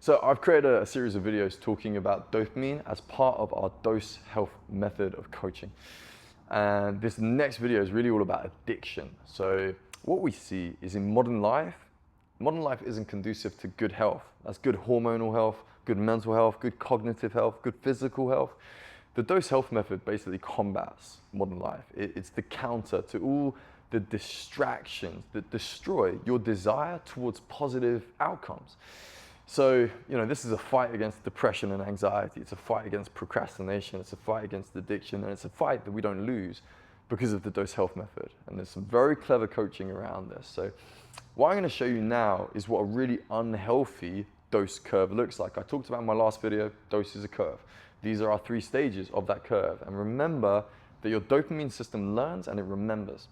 So I've created a series of videos talking about dopamine as part of our dose health method of coaching. And this next video is really all about addiction. So what we see is in modern life isn't conducive to good health. That's good hormonal health, good mental health, good cognitive health, good physical health. The dose health method basically combats modern life. It's the counter to all the distractions that destroy your desire towards positive outcomes. So, this is a fight against depression and anxiety. It's a fight against procrastination. It's a fight against addiction. And it's a fight that we don't lose because of the dose health method. And there's some very clever coaching around this. So what I'm going to show you now is what a really unhealthy dose curve looks like. I talked about in my last video, dose is a curve. These are our 3 stages of that curve. And remember that your dopamine system learns and it remembers.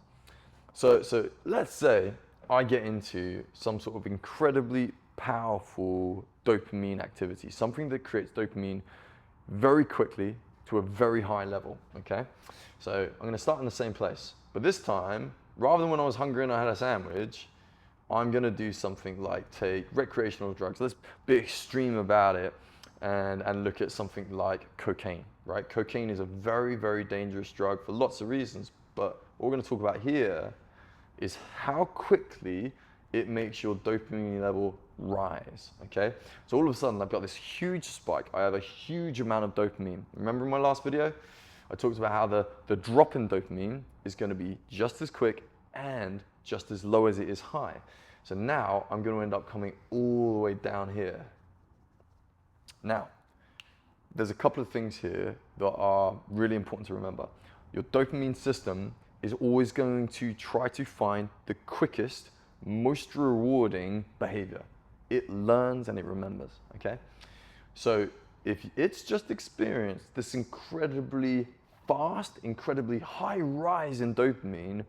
So let's say I get into some sort of incredibly powerful dopamine activity, something that creates dopamine very quickly to a very high level, okay? So I'm gonna start in the same place, but this time, rather than when I was hungry and I had a sandwich, I'm gonna do something like take recreational drugs. Let's be extreme about it and look at something like cocaine, right? Cocaine is a very, very dangerous drug for lots of reasons, but what we're gonna talk about here is how quickly it makes your dopamine level rise, okay? So all of a sudden, I've got this huge spike. I have a huge amount of dopamine. Remember in my last video, I talked about how the drop in dopamine is gonna be just as quick and just as low as it is high. So now I'm gonna end up coming all the way down here. Now, there's a couple of things here that are really important to remember. Your dopamine system is always going to try to find the quickest, most rewarding behavior. It learns and it remembers, okay? So if it's just experienced this incredibly fast, incredibly high rise in dopamine,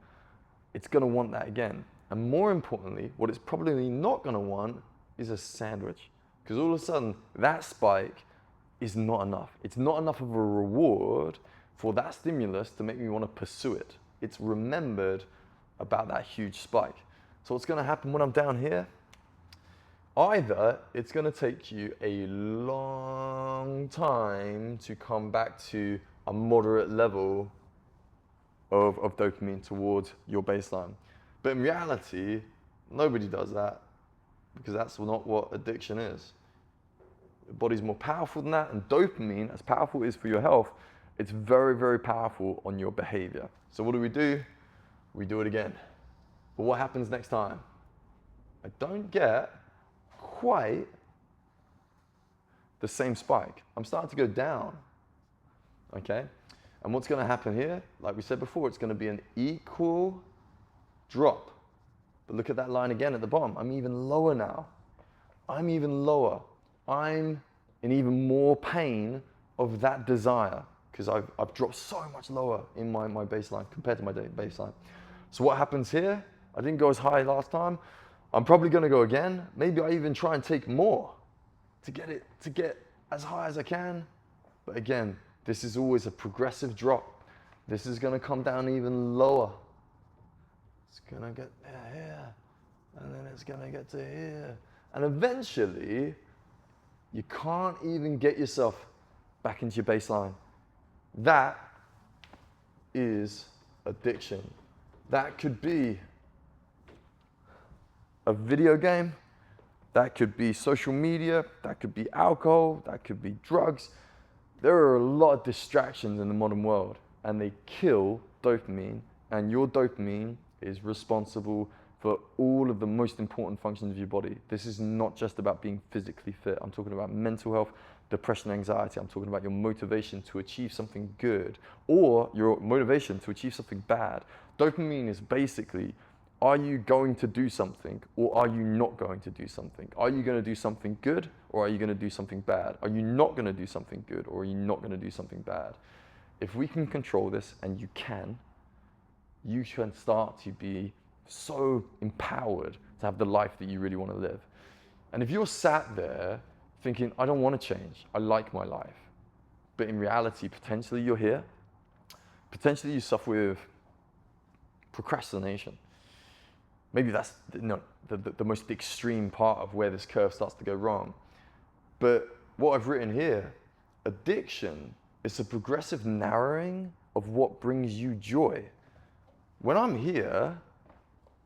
it's gonna want that again. And more importantly, what it's probably not gonna want is a sandwich. Because all of a sudden, that spike is not enough. It's not enough of a reward for that stimulus to make me wanna pursue it. It's remembered about that huge spike. So what's gonna happen when I'm down here? Either it's gonna take you a long time to come back to a moderate level of dopamine towards your baseline. But in reality, nobody does that because that's not what addiction is. The body's more powerful than that, and dopamine, as powerful it is for your health, it's very, very powerful on your behavior. So what do? We do it again. But what happens next time? I don't get quite the same spike. I'm starting to go down, okay? And what's gonna happen here? Like we said before, it's gonna be an equal drop. But look at that line again at the bottom. I'm even lower now. I'm even lower. I'm in even more pain of that desire because I've dropped so much lower in my baseline compared to my baseline. So what happens here? I didn't go as high last time. I'm probably gonna go again. Maybe I even try and take more to get as high as I can. But again, this is always a progressive drop. This is gonna come down even lower. It's gonna get here, and then it's gonna get to here. And eventually, you can't even get yourself back into your baseline. That is addiction. That could be a video game, that could be social media, that could be alcohol, that could be drugs. There are a lot of distractions in the modern world and they kill dopamine, and your dopamine is responsible for all of the most important functions of your body. This is not just about being physically fit. I'm talking about mental health, depression, anxiety. I'm talking about your motivation to achieve something good or your motivation to achieve something bad. Dopamine is basically, are you going to do something or are you not going to do something? Are you going to do something good or are you going to do something bad? Are you not going to do something good or are you not going to do something bad? If we can control this, and you can start to be so empowered to have the life that you really want to live. And if you're sat there thinking, I don't want to change, I like my life, but in reality, potentially you're here, potentially you suffer with procrastination. Maybe that's the most extreme part of where this curve starts to go wrong. But what I've written here, addiction is a progressive narrowing of what brings you joy. When I'm here,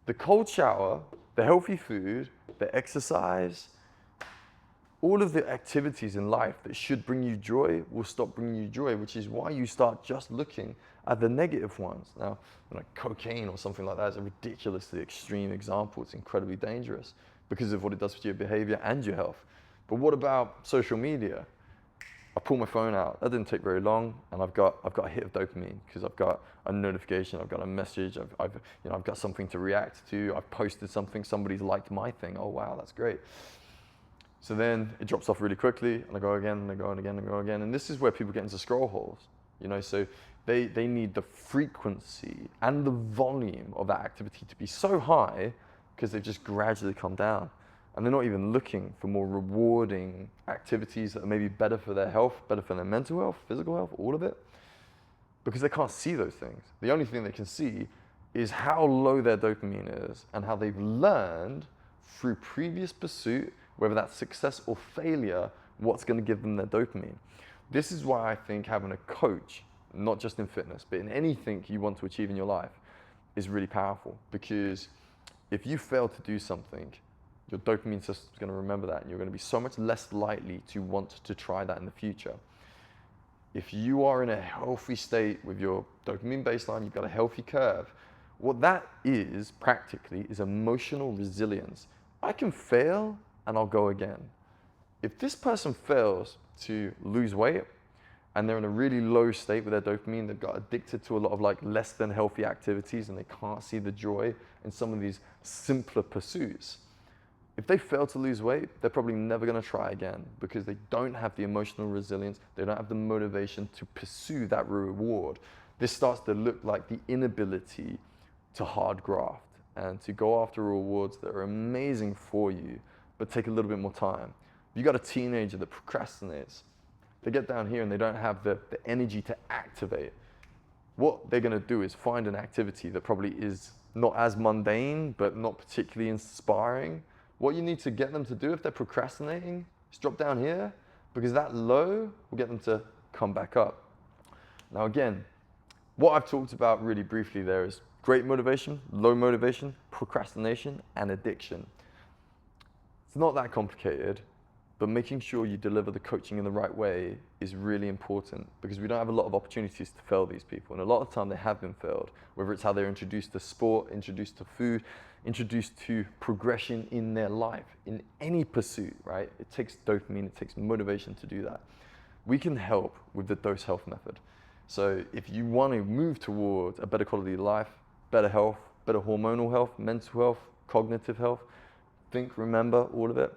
the cold shower, the healthy food, the exercise, all of the activities in life that should bring you joy will stop bringing you joy, which is why you start just looking at the negative ones. Now, cocaine or something like that is a ridiculously extreme example. It's incredibly dangerous because of what it does to your behavior and your health. But what about social media? I pull my phone out. That didn't take very long, and I've got a hit of dopamine because I've got a notification, I've got a message, I've got something to react to. I've posted something, somebody's liked my thing. Oh wow, that's great. So then it drops off really quickly, and I go again, and I go again, and I go again. And this is where people get into scroll holes, so they need the frequency and the volume of that activity to be so high because they've just gradually come down. And they're not even looking for more rewarding activities that are maybe better for their health, better for their mental health, physical health, all of it, because they can't see those things. The only thing they can see is how low their dopamine is and how they've learned through previous pursuit, whether that's success or failure, what's going to give them their dopamine. This is why I think having a coach, not just in fitness, but in anything you want to achieve in your life, is really powerful. Because if you fail to do something, your dopamine system is going to remember that, and you're going to be so much less likely to want to try that in the future. If you are in a healthy state with your dopamine baseline, you've got a healthy curve, what that is practically is emotional resilience. I can fail and I'll go again. If this person fails to lose weight and they're in a really low state with their dopamine, they've got addicted to a lot of less than healthy activities and they can't see the joy in some of these simpler pursuits. If they fail to lose weight, they're probably never going to try again because they don't have the emotional resilience, they don't have the motivation to pursue that reward. This starts to look like the inability to hard graft and to go after rewards that are amazing for you, but take a little bit more time. If you got a teenager that procrastinates, they get down here and they don't have the energy to activate. What they're going to do is find an activity that probably is not as mundane, but not particularly inspiring. What you need to get them to do if they're procrastinating is drop down here, because that low will get them to come back up. Now again, what I've talked about really briefly there is great motivation, low motivation, procrastination, and addiction. It's not that complicated, but making sure you deliver the coaching in the right way is really important, because we don't have a lot of opportunities to fail these people. And a lot of the time they have been failed, whether it's how they're introduced to sport, introduced to food, introduced to progression in their life, in any pursuit, right? It takes dopamine, it takes motivation to do that. We can help with the dose health method. So if you want to move towards a better quality of life, better health, better hormonal health, mental health, cognitive health, remember all of it.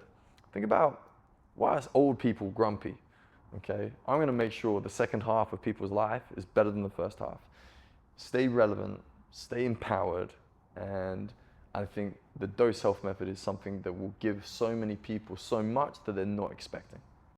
Think about, why is old people grumpy? Okay, I'm going to make sure the second half of people's life is better than the first half. Stay relevant, stay empowered, and I think the dose health method is something that will give so many people so much that they're not expecting.